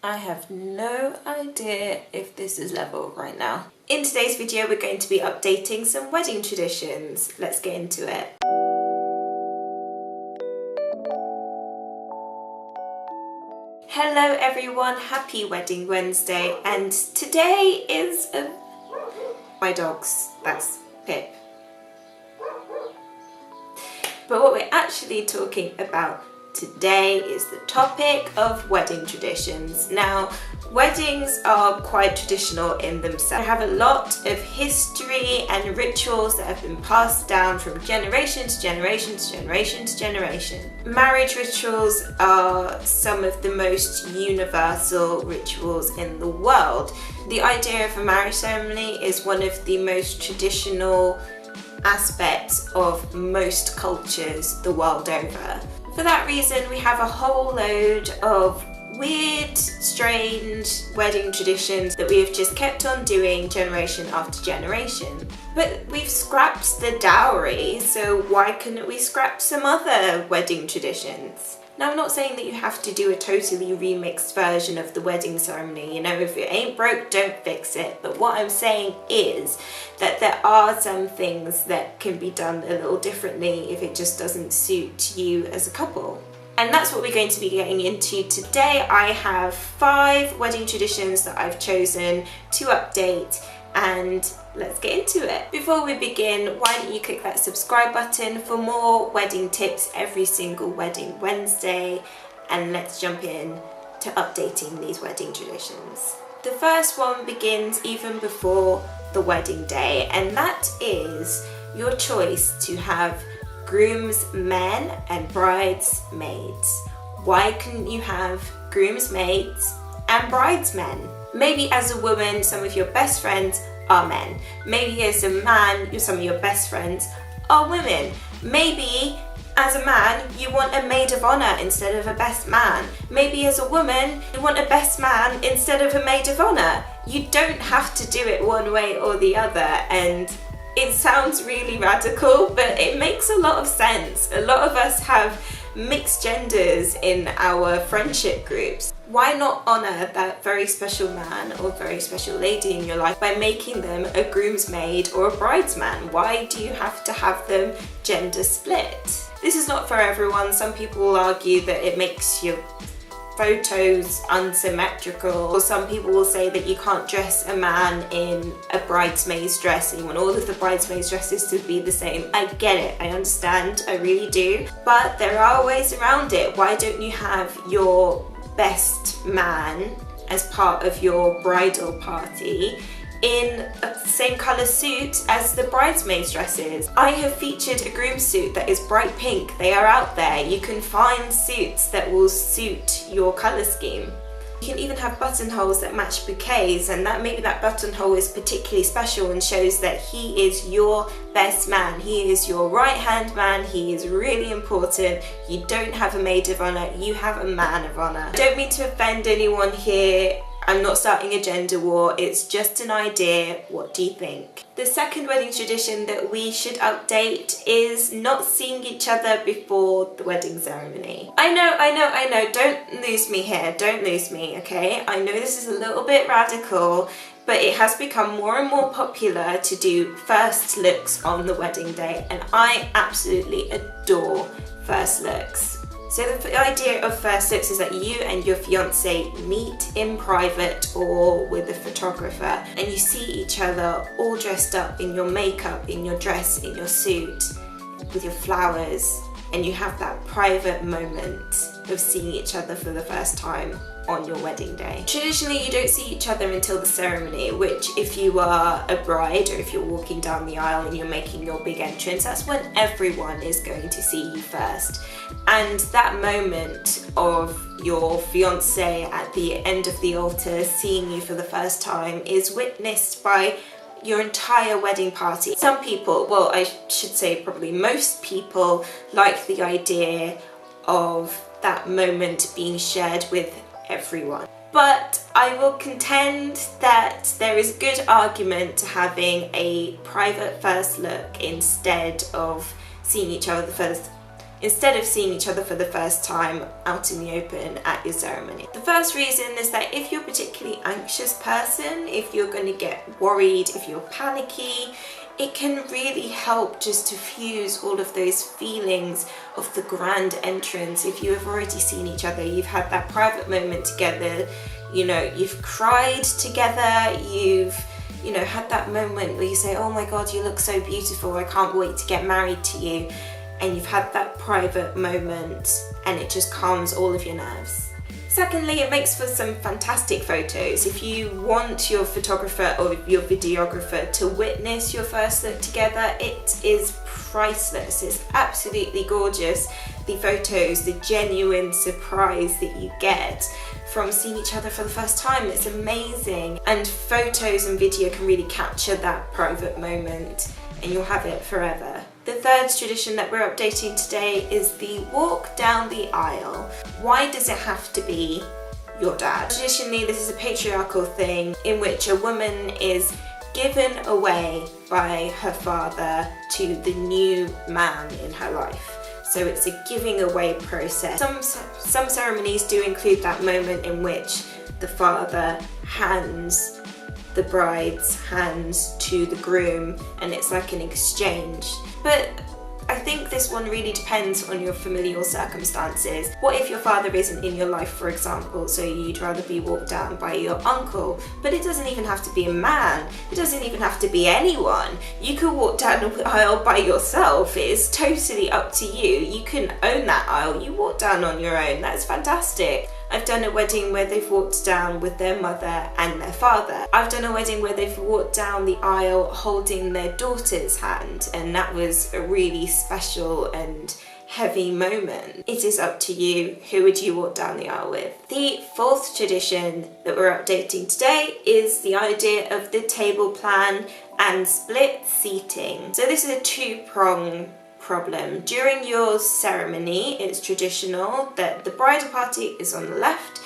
I have no idea if this is level right now. In today's video, we're going to be updating some wedding traditions. Let's get into it. Hello everyone, happy Wedding Wednesday, and today is my dog's, that's Pip. But what we're actually talking about today is the topic of wedding traditions. Now, weddings are quite traditional in themselves. They have a lot of history and rituals that have been passed down from generation to generation to generation to generation. Marriage rituals are some of the most universal rituals in the world. The idea of a marriage ceremony is one of the most traditional aspects of most cultures the world over. For that reason, we have a whole load of weird, strange wedding traditions that we have just kept on doing generation after generation. But we've scrapped the dowry, so why couldn't we scrap some other wedding traditions? Now, I'm not saying that you have to do a totally remixed version of the wedding ceremony, you know, if it ain't broke, don't fix it. But what I'm saying is that there are some things that can be done a little differently if it just doesn't suit you as a couple. And that's what we're going to be getting into today. I have 5 wedding traditions that I've chosen to update, and let's get into it. Before we begin, why don't you click that subscribe button for more wedding tips every single Wedding Wednesday, and let's jump in to updating these wedding traditions. The first one begins even before the wedding day, and that is your choice to have groomsmen and bridesmaids. Why couldn't you have groomsmaids and bridesmen? Maybe as a woman, some of your best friends are men. Maybe as a man, some of your best friends are women. Maybe as a man, you want a maid of honor instead of a best man. Maybe as a woman, you want a best man instead of a maid of honor. You don't have to do it one way or the other, and it sounds really radical, but it makes a lot of sense. A lot of us have mixed genders in our friendship groups. Why not honor that very special man or very special lady in your life by making them a groomsmaid or a bridesman? Why do you have to have them gender split? This is not for everyone. Some people will argue that it makes your photos unsymmetrical, or some people will say that you can't dress a man in a bridesmaid's dress and you want all of the bridesmaids' dresses to be the same. I get it, I understand, I really do, but there are ways around it. Why don't you have your best man as part of your bridal party in a same colour suit as the bridesmaids' dresses? I have featured a groom suit that is bright pink. They are out there. You can find suits that will suit your colour scheme. You can even have buttonholes that match bouquets, and that maybe that buttonhole is particularly special and shows that he is your best man. He is your right-hand man. He is really important. You don't have a maid of honor, you have a man of honor. I don't mean to offend anyone here. I'm not starting a gender war, it's just an idea. What do you think? The second wedding tradition that we should update is not seeing each other before the wedding ceremony. I know, don't lose me here, don't lose me, okay? I know this is a little bit radical, but it has become more and more popular to do first looks on the wedding day, and I absolutely adore first looks. So the idea of first looks is that you and your fiance meet in private or with a photographer, and you see each other all dressed up in your makeup, in your dress, in your suit, with your flowers, and you have that private moment of seeing each other for the first time on your wedding day. Traditionally, you don't see each other until the ceremony, which if you are a bride or if you're walking down the aisle and you're making your big entrance, that's when everyone is going to see you first. And that moment of your fiance at the end of the altar seeing you for the first time is witnessed by your entire wedding party. Some people, well, I should say probably most people, like the idea of that moment being shared with everyone. But I will contend that there is a good argument to having a private first look instead of seeing each other instead of seeing each other for the first time out in the open at your ceremony. The first reason is that if you're a particularly anxious person, if you're going to get worried, if you're panicky, it can really help just to fuse all of those feelings of the grand entrance. If you have already seen each other, you've had that private moment together, you know, you've cried together, you've, you know, had that moment where you say, oh my God, you look so beautiful, I can't wait to get married to you. And you've had that private moment and it just calms all of your nerves. Secondly, it makes for some fantastic photos. If you want your photographer or your videographer to witness your first look together, it is priceless. It's absolutely gorgeous. The photos, the genuine surprise that you get from seeing each other for the first time, it's amazing. And photos and video can really capture that private moment and you'll have it forever. The third tradition that we're updating today is the walk down the aisle. Why does it have to be your dad? Traditionally, this is a patriarchal thing in which a woman is given away by her father to the new man in her life. So it's a giving away process. Some ceremonies do include that moment in which the father hands the bride's hands to the groom and it's like an exchange. But I think this one really depends on your familial circumstances. What if your father isn't in your life, for example, so you'd rather be walked down by your uncle? But it doesn't even have to be a man. It doesn't even have to be anyone. You could walk down the aisle by yourself. It is totally up to you. You can own that aisle. You walk down on your own. That's fantastic. I've done a wedding where they've walked down with their mother and their father. I've done a wedding where they've walked down the aisle holding their daughter's hand, and that was a really special and heavy moment. It is up to you. Who would you walk down the aisle with? The fourth tradition that we're updating today is the idea of the table plan and split seating. So this is a two-pronged problem. During your ceremony, it's traditional that the bridal party is on the left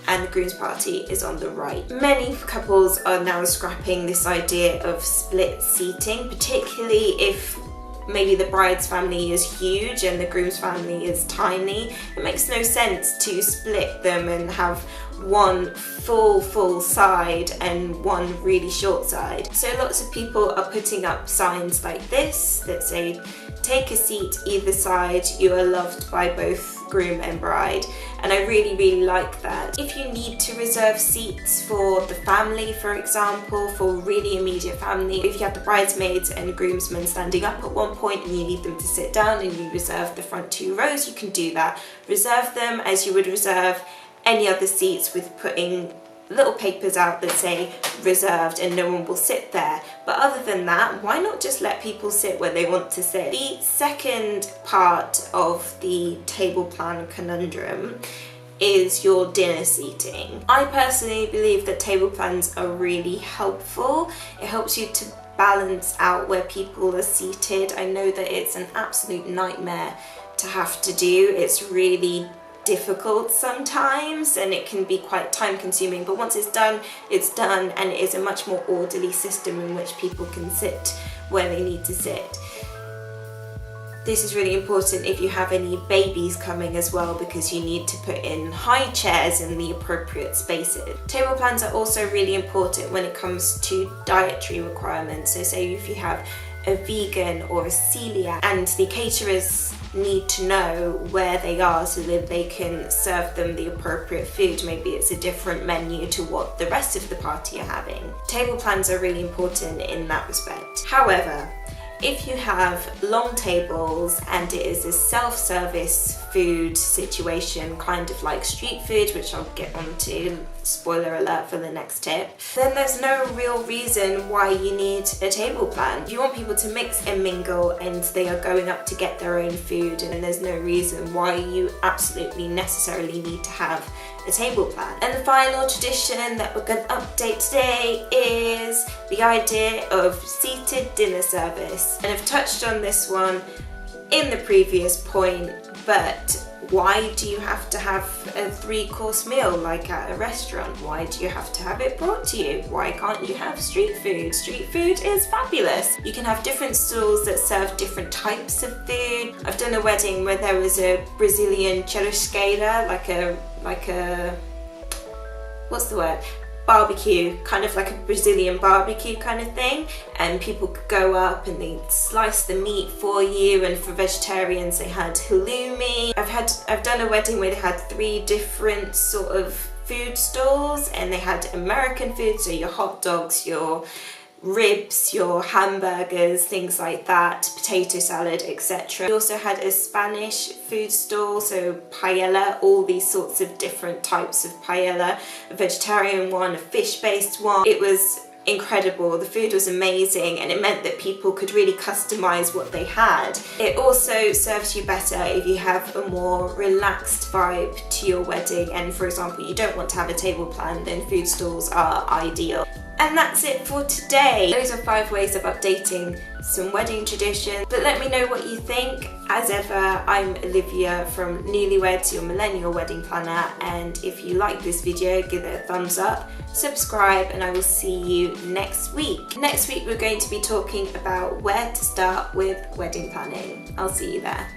and the groom's party is on the right. Many couples are now scrapping this idea of split seating, particularly if maybe the bride's family is huge and the groom's family is tiny. It makes no sense to split them and have one full side and one really short side. So lots of people are putting up signs like this that say, take a seat either side, you are loved by both groom and bride. And I really like that. If you need to reserve seats for the family, for example, for really immediate family, if you have the bridesmaids and groomsmen standing up at one point and you need them to sit down and you reserve the front 2 rows, you can do that. Reserve them as you would reserve any other seats, with putting little papers out that say reserved and no one will sit there. But other than that, why not just let people sit where they want to sit? The second part of the table plan conundrum is your dinner seating. I personally believe that table plans are really helpful. It helps you to balance out where people are seated. I know that it's an absolute nightmare to have to do. It's really difficult sometimes and it can be quite time consuming, but once it's done, and it is a much more orderly system in which people can sit where they need to sit. This is really important if you have any babies coming as well, because you need to put in high chairs in the appropriate spaces. Table plans are also really important when it comes to dietary requirements. So say if you have a vegan or a celiac and the caterers need to know where they are so that they can serve them the appropriate food. Maybe it's a different menu to what the rest of the party are having. Table plans are really important in that respect. However, if you have long tables and it is a self-service food situation, kind of like street food, which I'll get onto, spoiler alert for the next tip, then there's no real reason why you need a table plan. If you want people to mix and mingle and they are going up to get their own food, and there's no reason why you absolutely necessarily need to have a table plan. And the final tradition that we're going to update today is the idea of seated dinner service. And I've touched on this one in the previous point, but Why do you have to have a 3-course meal like at a restaurant? Why do you have to have it brought to you? Why can't you have street food? Street food is fabulous. You can have different stalls that serve different types of food. I've done a wedding where there was a Brazilian churrasqueira, like a what's the word? Barbecue, kind of like a Brazilian barbecue kind of thing, and people could go up and they slice the meat for you, and for vegetarians they had halloumi. I've done a wedding where they had 3 different sort of food stalls, and they had American food, so your hot dogs, your ribs, your hamburgers, things like that, potato salad, etc. We also had a Spanish food stall, so paella, all these sorts of different types of paella, a vegetarian one, a fish-based one. It was incredible. The food was amazing, and it meant that people could really customize what they had. It also serves you better if you have a more relaxed vibe to your wedding, and for example you don't want to have a table plan, then food stalls are ideal. And that's it for today. Those are 5 ways of updating some wedding traditions, but let me know what you think. As ever, I'm Olivia from Nulyweds, your millennial wedding planner, and if you like this video, give it a thumbs up, subscribe, and I will see you next week. Next week we're going to be talking about where to start with wedding planning. I'll see you there.